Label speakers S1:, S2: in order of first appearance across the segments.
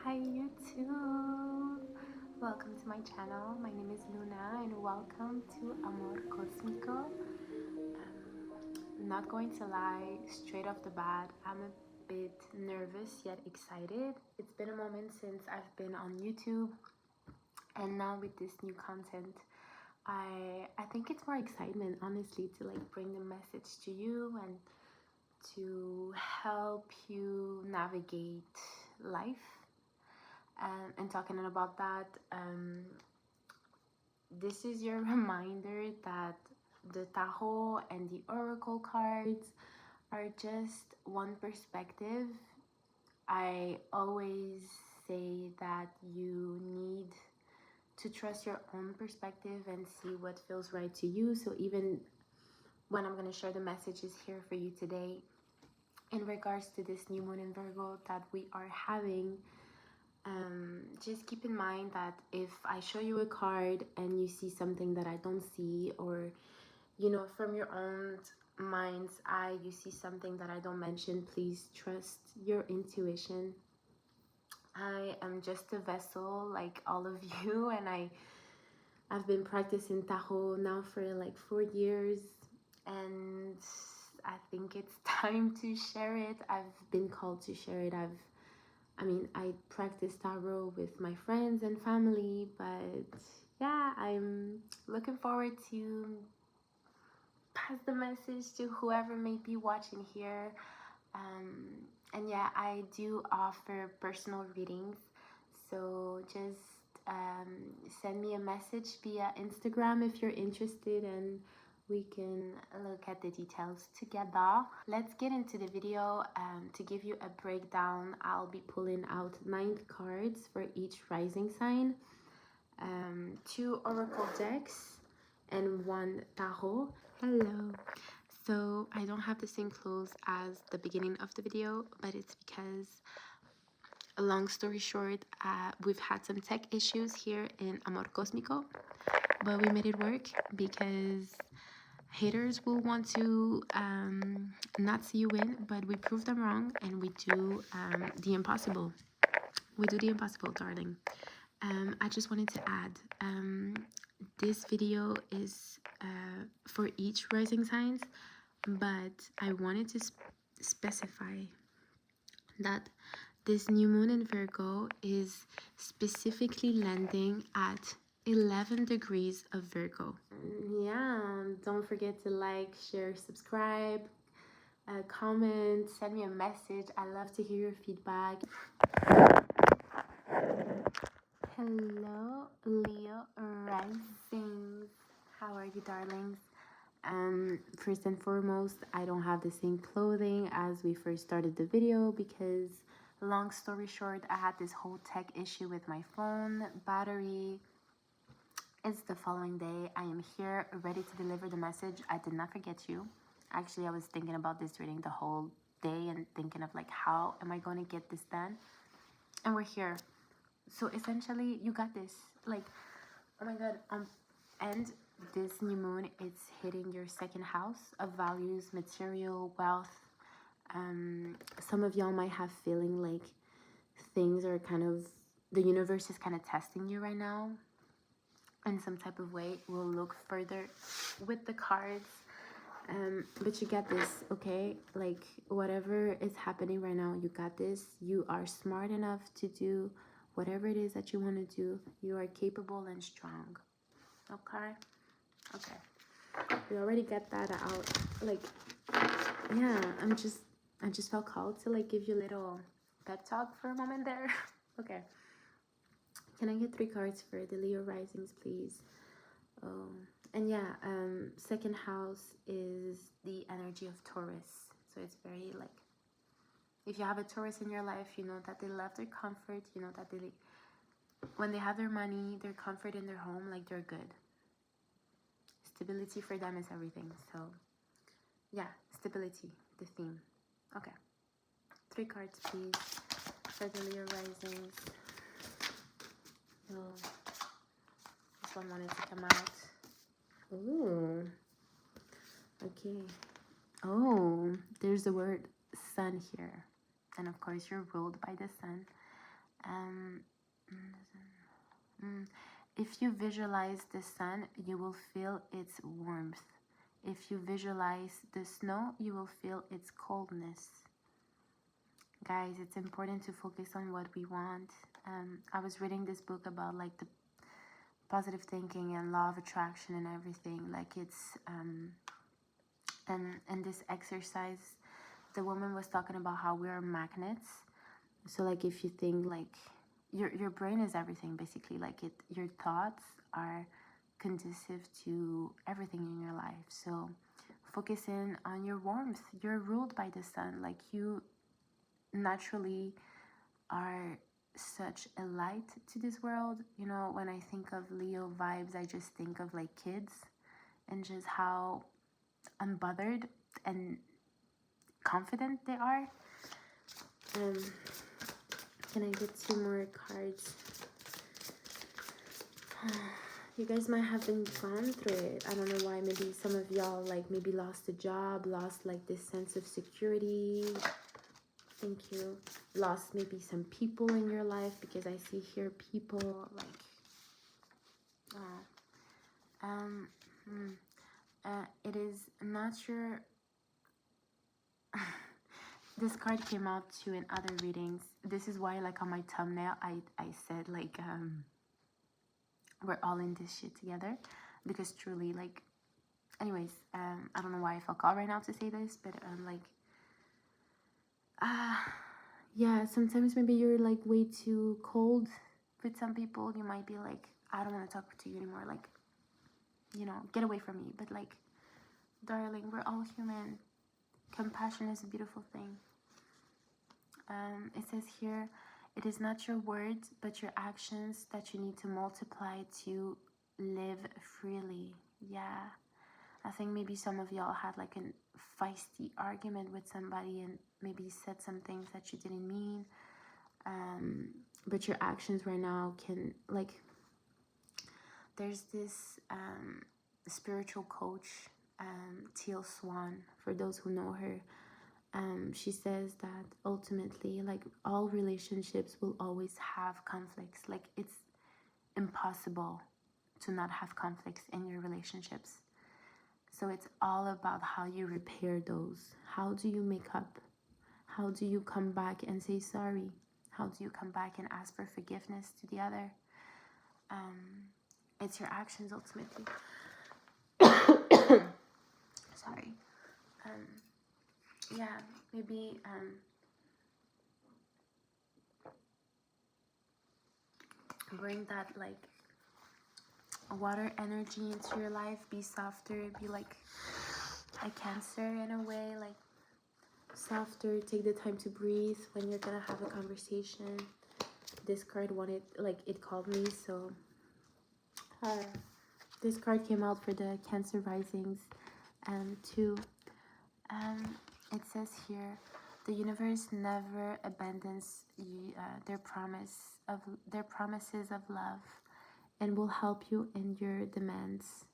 S1: Hi YouTube! Welcome to my channel. My name is Luna and welcome to Amor Cósmico. Not going to lie, straight off the bat, I'm a bit nervous yet excited. It's been a moment since I've been on YouTube, and now with this new content, I think it's more excitement, honestly, to like bring the message to you and to help you navigate life. And talking about that, this is your reminder that the tarot and the oracle cards are just one perspective. I always say that you need to trust your own perspective and see what feels right to you. So even when I'm going to share the messages here for you today in regards to this new moon in Virgo that we are having, just keep in mind that if I show you a card and you see something that I don't see, or from your own mind's eye you see something that I don't mention, please trust your intuition. I am just a vessel like all of you, and I've been practicing tarot now for like 4 years, and I think it's time to share it. I've been called to share it. I practice tarot with my friends and family, but yeah, I'm looking forward to pass the message to whoever may be watching here. And yeah, I do offer personal readings, so just send me a message via Instagram if you're interested, and we can look at the details together. Let's get into the video. To give you a breakdown, I'll be pulling out 9 cards for each rising sign, 2 oracle decks, and 1 tarot. Hello. So I don't have the same clothes as the beginning of the video, but it's because, a long story short, we've had some tech issues here in Amor Cósmico, but we made it work because haters will want to not see you win, but we prove them wrong, and we do the impossible. We do the impossible, darling. I just wanted to add, this video is for each rising signs, but I wanted to specify that this new moon in Virgo is specifically landing at 11 degrees of Virgo. Yeah, don't forget to like, share, subscribe, comment, send me a message. I love to hear your feedback. Hello, Leo risings. How are you, darlings? First and foremost, I don't have the same clothing as we first started the video because, long story short, I had this whole tech issue with my phone battery. It's the following day. I am here ready to deliver the message. I did not forget you. Actually, I was thinking about this reading the whole day and thinking of like, how am I going to get this done? And we're here. So essentially, you got this. Like, oh my god. And this new moon, it's hitting your 2nd house of values, material, wealth. Some of y'all might have feeling like things are the universe is kind of testing you right now in some type of way. We'll look further with the cards. But you got this, okay? Like, whatever is happening right now, you got this. You are smart enough to do whatever it is that you want to do. You are capable and strong. Okay? We already got that out. Like, yeah, I just felt called to like give you a little pep talk for a moment there. Okay. Can I get 3 cards for the Leo risings, please? Oh, and yeah, 2nd house is the energy of Taurus. So it's very like, if you have a Taurus in your life, you know that they love their comfort. You know that when they have their money, their comfort in their home, like they're good. Stability for them is everything. So yeah, stability, the theme. Okay. 3 cards, please, for the Leo risings. Oh, this one wanted to come out. Ooh. Okay. Oh, there's the word sun here. And of course, you're ruled by the sun. Um, if you visualize the sun, you will feel its warmth. If you visualize the snow, you will feel its coldness. Guys, it's important to focus on what we want. I was reading this book about like the positive thinking and law of attraction and everything. Like it's and this exercise, the woman was talking about how we're magnets. So like if you think like your brain is everything basically, like your thoughts are conducive to everything in your life. So focus in on your warmth. You're ruled by the sun. Like you naturally are such a light to this world. You know, when I think of Leo vibes, I just think of like kids and just how unbothered and confident they are. Can I get 2 more cards? You guys might have been gone through it. I don't know why. Maybe some of y'all like maybe lost a job, lost like this sense of security. Thank you. Lost maybe some people in your life, because I see here people like it is not your this card came out too in other readings. This is why like on my thumbnail I said like we're all in this shit together, because truly like anyways, I don't know why I felt called right now to say this, but like yeah, sometimes maybe you're like way too cold with some people. You might be like, I don't want to talk to you anymore, like, you know, get away from me. But like, darling, we're all human. Compassion is a beautiful thing. It says here, it is not your words but your actions that you need to multiply to live freely. Yeah, I think maybe some of y'all had like a feisty argument with somebody and maybe said some things that you didn't mean, but your actions right now can like, there's this spiritual coach, Teal Swan, for those who know her. She says that ultimately like all relationships will always have conflicts. Like it's impossible to not have conflicts in your relationships. So it's all about how you repair those. How do you make up? How do you come back and say sorry? How do you come back and ask for forgiveness to the other? It's your actions ultimately. Sorry. Yeah, maybe bring that like water energy into your life. Be softer. Be like a Cancer in a way, like softer. Take the time to breathe when you're gonna have a conversation. This card wanted, like, it called me, so this card came out for the Cancer risings too. It says here, the universe never abandons you, their promises of love, and will help you in your demands,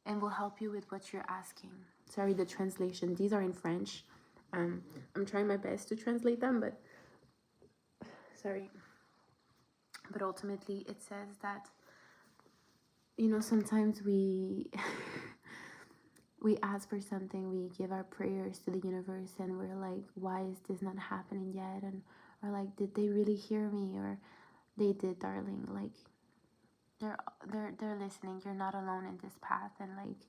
S1: and will help you with what you're asking. Sorry, the translation, these are in French. I'm trying my best to translate them, but sorry. But ultimately it says that, you know, sometimes we we ask for something, we give our prayers to the universe, and we're like, why is this not happening yet? And or like, did they really hear me? Or they did, darling. Like they're listening. You're not alone in this path. And like,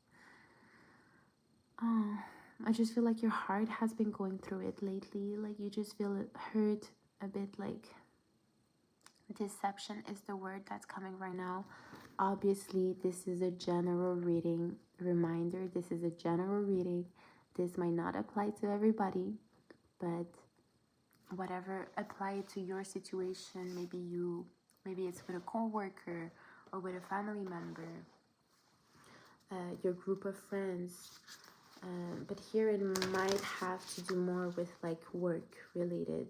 S1: oh, I just feel like your heart has been going through it lately. Like you just feel it hurt a bit. Like deception is the word that's coming right now. Obviously, this is a general reading. Reminder, this is a general reading. This might not apply to everybody, but whatever applied to your situation, maybe it's with a coworker or with a family member, your group of friends. But here it might have to do more with like work related.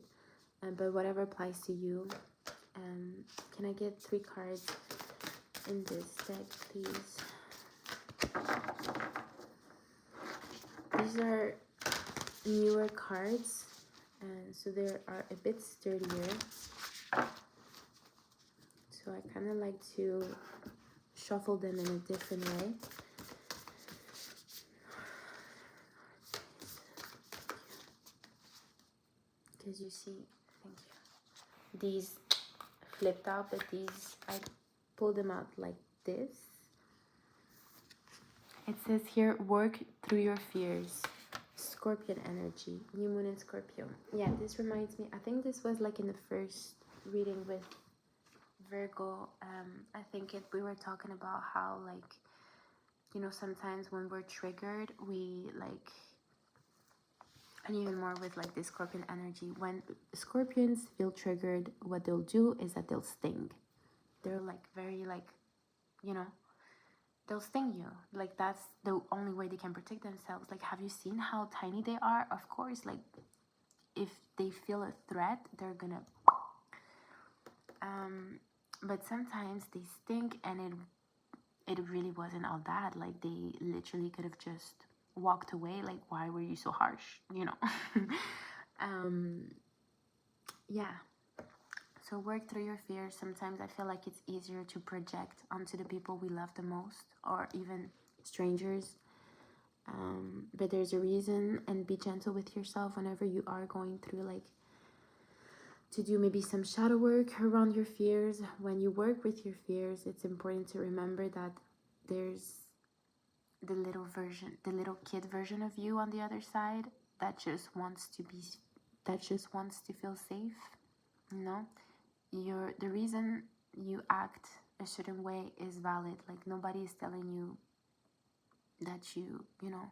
S1: But whatever applies to you. Can I get 3 cards in this deck, please? These are newer cards, and so they are a bit sturdier. So I kind of like to shuffle them in a different way. Because you see, thank you. These flipped out, but these, I pulled them out like this. It says here, work through your fears. Scorpion energy, new moon in Scorpio. Yeah, this reminds me, I think this was like in the first reading with Virgo. I think we were talking about how, like, you know, sometimes when we're triggered, we like, and even more with like this Scorpion energy, when Scorpions feel triggered, what they'll do is that they'll sting. They're like very like, you know, they'll sting you. Like, that's the only way they can protect themselves. Like, have you seen how tiny they are? Of course, like, if they feel a threat, they're gonna but sometimes they stink, and it really wasn't all that. Like, they literally could have just walked away. Like, why were you so harsh, you know? Yeah, so work through your fears. Sometimes I feel like it's easier to project onto the people we love the most, or even strangers. But there's a reason, and be gentle with yourself whenever you are going through, like, to do maybe some shadow work around your fears. When you work with your fears, it's important to remember that there's the little kid version of you on the other side that just wants to feel safe. You know, the reason you act a certain way is valid. Like, nobody is telling you that you know,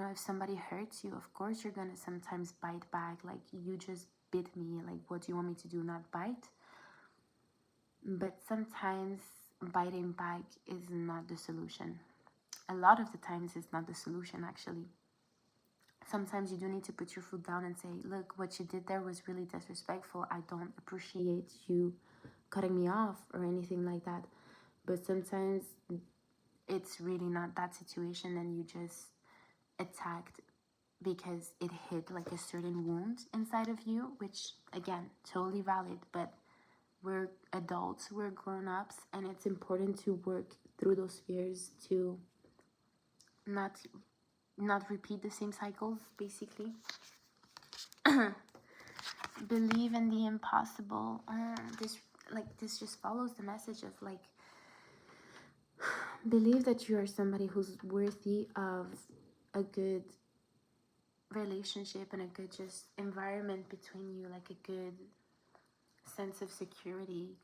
S1: if somebody hurts you, of course you're gonna sometimes bite back. Like, you just bit me, like, what do you want me to do, not bite? But sometimes biting back is not the solution. A lot of the times it's not the solution, actually. Sometimes you do need to put your foot down and say, look, what you did there was really disrespectful. I don't appreciate you cutting me off or anything like that. But sometimes it's really not that situation, and you just attacked because it hit like a certain wound inside of you, which, again, totally valid. But we're adults, we're grown-ups, and it's important to work through those fears to not repeat the same cycles, basically. Believe in the impossible. This just follows the message of, like, believe that you are somebody who's worthy of a good relationship and a good just environment between you, like a good sense of security.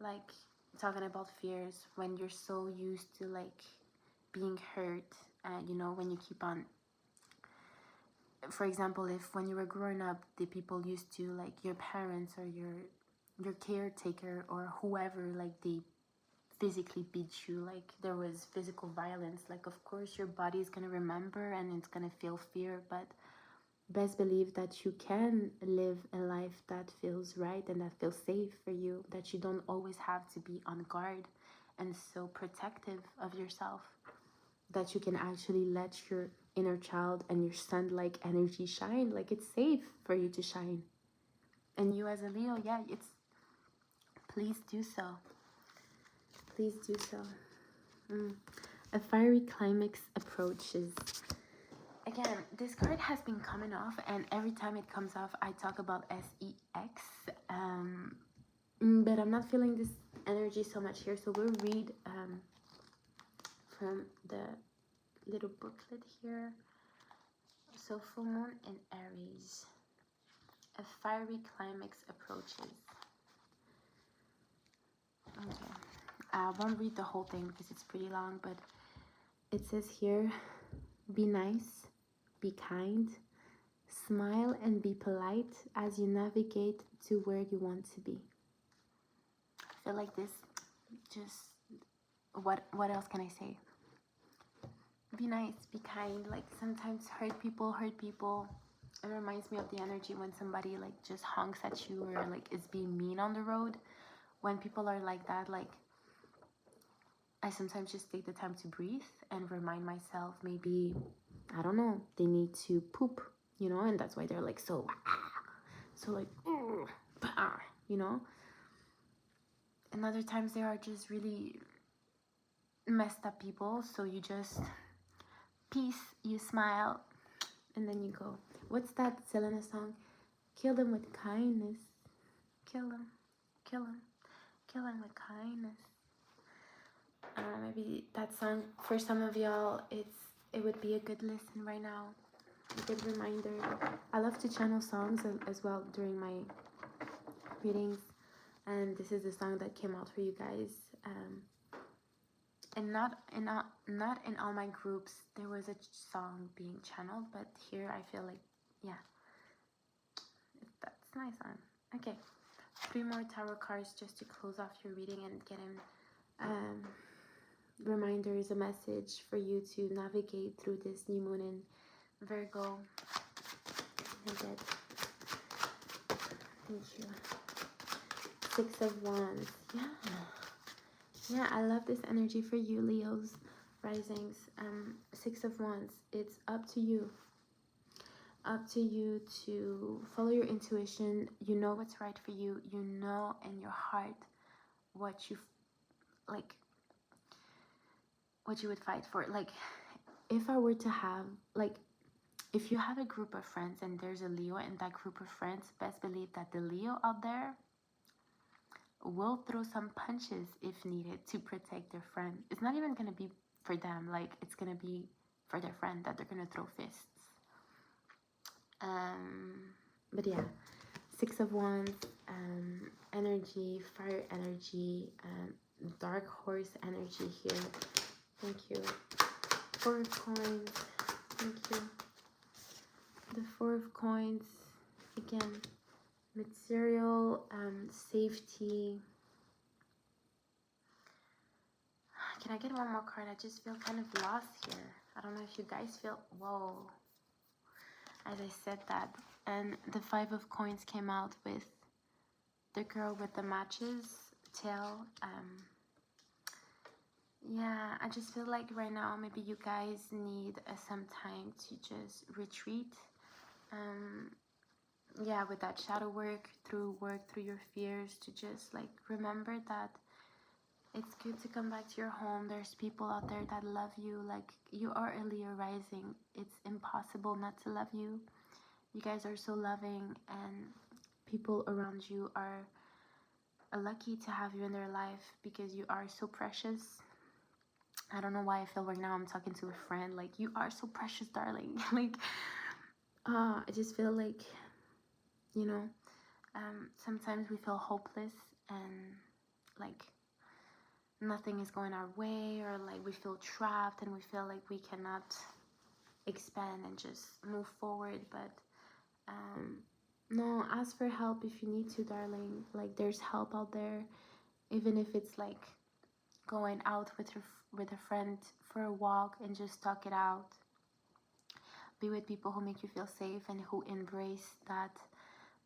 S1: Like, talking about fears, when you're so used to, like, being hurt, you know, when you keep on, for example, if when you were growing up, the people used to, like, your parents or your caretaker or whoever, like, they physically beat you, like there was physical violence, like, of course your body is gonna remember and it's gonna feel fear. But best believe that you can live a life that feels right and that feels safe for you, that you don't always have to be on guard and so protective of yourself, that you can actually let your inner child and your sun-like energy shine. Like, it's safe for you to shine. And you as a Leo, yeah, it's, please do so. Please do so. A fiery climax approaches. Again, this card has been coming off, and every time it comes off, I talk about SEX. But I'm not feeling this energy so much here, so we'll read from the little booklet here. So, full moon in Aries. A fiery climax approaches. Okay. I won't read the whole thing because it's pretty long, but it says here, be nice, be kind, smile and be polite as you navigate to where you want to be. I feel like this just, what else can I say? Be nice, be kind. Like, sometimes hurt people. It reminds me of the energy when somebody, like, just honks at you or, like, is being mean on the road. When people are like that, like, I sometimes just take the time to breathe and remind myself, maybe, I don't know, they need to poop, you know, and that's why they're like so like, you know. And other times they are just really messed up people, so you just peace, you smile, and then you go. What's that Selena song? Kill them with kindness. Kill them, kill them, kill them with kindness. Maybe that song for some of y'all, it would be a good listen right now. A good reminder. I love to channel songs as well during my readings, and this is the song that came out for you guys. And not in all my groups there was a song being channeled, but here I feel like, yeah, that's nice on. Okay, 3 more tarot cards just to close off your reading and get in reminders, a message for you to navigate through this new moon in Virgo. Thank you. 6 of Wands. Yeah, I love this energy for you, Leos, risings. 6 of Wands. It's up to you. Up to you to follow your intuition. You know what's right for you. You know in your heart what you like, what you would fight for. Like, if I were to have, like, if you have a group of friends and there's a Leo in that group of friends, best believe that the Leo out there will throw some punches if needed to protect their friend. It's not even going to be for them, like, it's going to be for their friend that they're going to throw fists. But yeah, 6 of Wands, energy, fire energy, dark horse energy here. Thank you. 4 of Coins. Thank you. The 4 of Coins. Again, material, safety. Can I get one more card? I just feel kind of lost here. I don't know if you guys feel... Whoa. As I said that. And the 5 of Coins came out with the girl with the matches tail. Yeah, I just feel like right now maybe you guys need some time to just retreat. Yeah, with that shadow work through your fears, to just like remember that it's good to come back to your home. There's people out there that love you. Like, you are a Leo rising. It's impossible not to love you. You guys are so loving, and people around you are lucky to have you in their life because you are so precious. I don't know why I feel right now I'm talking to a friend. Like, you are so precious, darling. Like, I just feel like, you know, sometimes we feel hopeless and like nothing is going our way, or like we feel trapped and we feel like we cannot expand and just move forward. But no, ask for help if you need to, darling. Like, there's help out there, even if it's like going out with a friend for a walk and just talk it out. Be with people who make you feel safe and who embrace that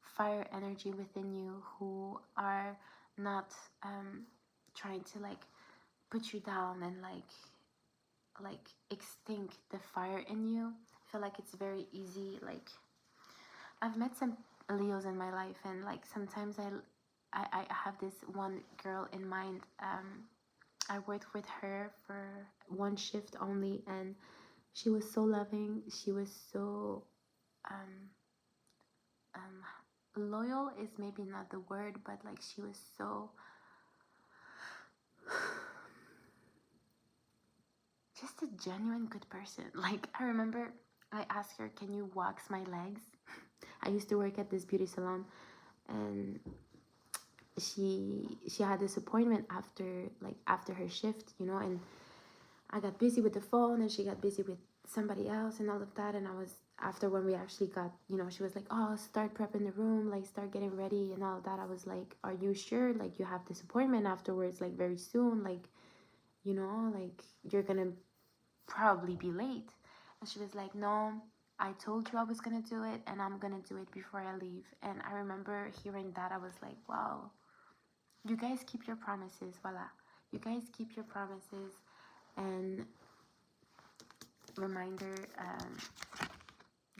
S1: fire energy within you, who are not trying to like put you down and like extinct the fire in you. I feel like it's very easy. Like, I've met some Leos in my life, and like sometimes I have this one girl in mind. I worked with her for one shift only, and she was so loving. She was so loyal is maybe not the word, but like she was so just a genuine good person. Like, I remember I asked her, can you wax my legs? I used to work at this beauty salon, and she had this appointment after her shift, you know, and I got busy with the phone and she got busy with somebody else and all of that. And I was, after when we actually got, you know, she was like, oh, start prepping the room, like start getting ready and all of that. I was like, are you sure? Like, you have this appointment afterwards, like very soon, like, you know, like you're gonna probably be late. And she was like, no, I told you I was gonna do it, and I'm gonna do it before I leave. And I remember hearing that. I was like, wow, you guys keep your promises. Voila, you guys keep your promises. And reminder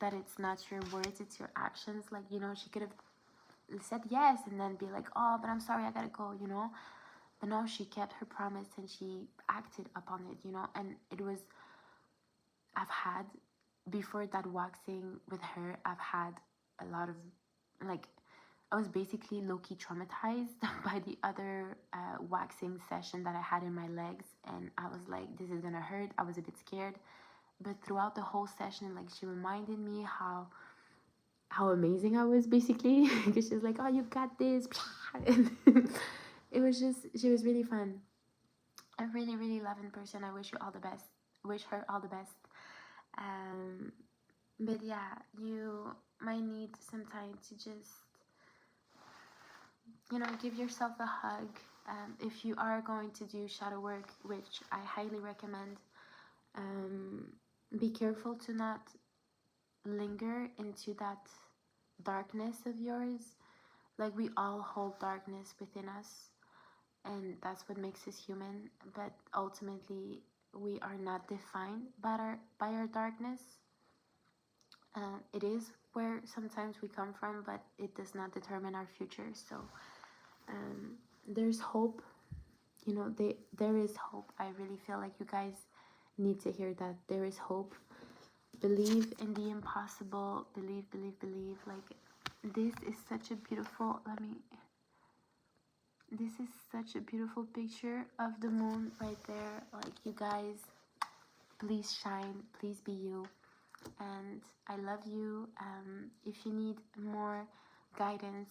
S1: that it's not your words, it's your actions. Like, you know, she could have said yes and then be like, oh, but I'm sorry, I gotta go, you know. But no, she kept her promise and she acted upon it, you know. And it was, I've had, before that waxing with her, I've had a lot of, like, I was basically low-key traumatized by the other waxing session that I had in my legs. And I was like, this is gonna hurt. I was a bit scared. But throughout the whole session, like, she reminded me how amazing I was, basically. Because she was like, oh, you got this. And it was just, she was really fun. A really, really loving person. I wish you all the best. Wish her all the best. Um, but yeah, you might need some time to just, you know, give yourself a hug. If you are going to do shadow work, which I highly recommend, be careful to not linger into that darkness of yours. Like, we all hold darkness within us, and that's what makes us human. But ultimately, we are not defined by our darkness. It is where sometimes we come from, but it does not determine our future. So there's hope. You know, there is hope. I really feel like you guys need to hear that there is hope. Believe in the impossible. Believe, believe, believe. Like, this is such a beautiful, this is such a beautiful picture of the moon right there. Like, you guys, please shine, please be you. And I love you. If you need more guidance,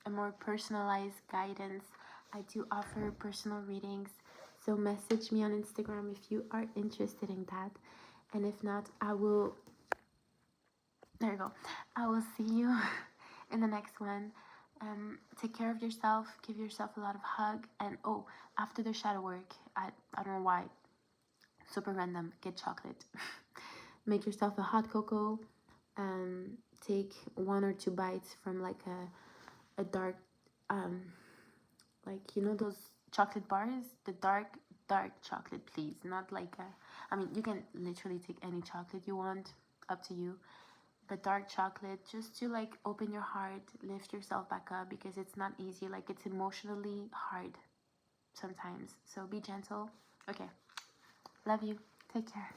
S1: a more personalized guidance, I do offer personal readings. So message me on Instagram if you are interested in that. And if not, there you go. I will see you in the next one. Take care of yourself. Give yourself a lot of hug. And oh, after the shadow work, I don't know why, super random, get chocolate. Make yourself a hot cocoa. Take 1 or 2 bites from like a dark, like, you know, those chocolate bars, the dark chocolate, please. Not like I mean, you can literally take any chocolate you want, up to you. But dark chocolate, just to like open your heart, lift yourself back up, because it's not easy. Like, it's emotionally hard sometimes. So be gentle. Okay, love you. Take care.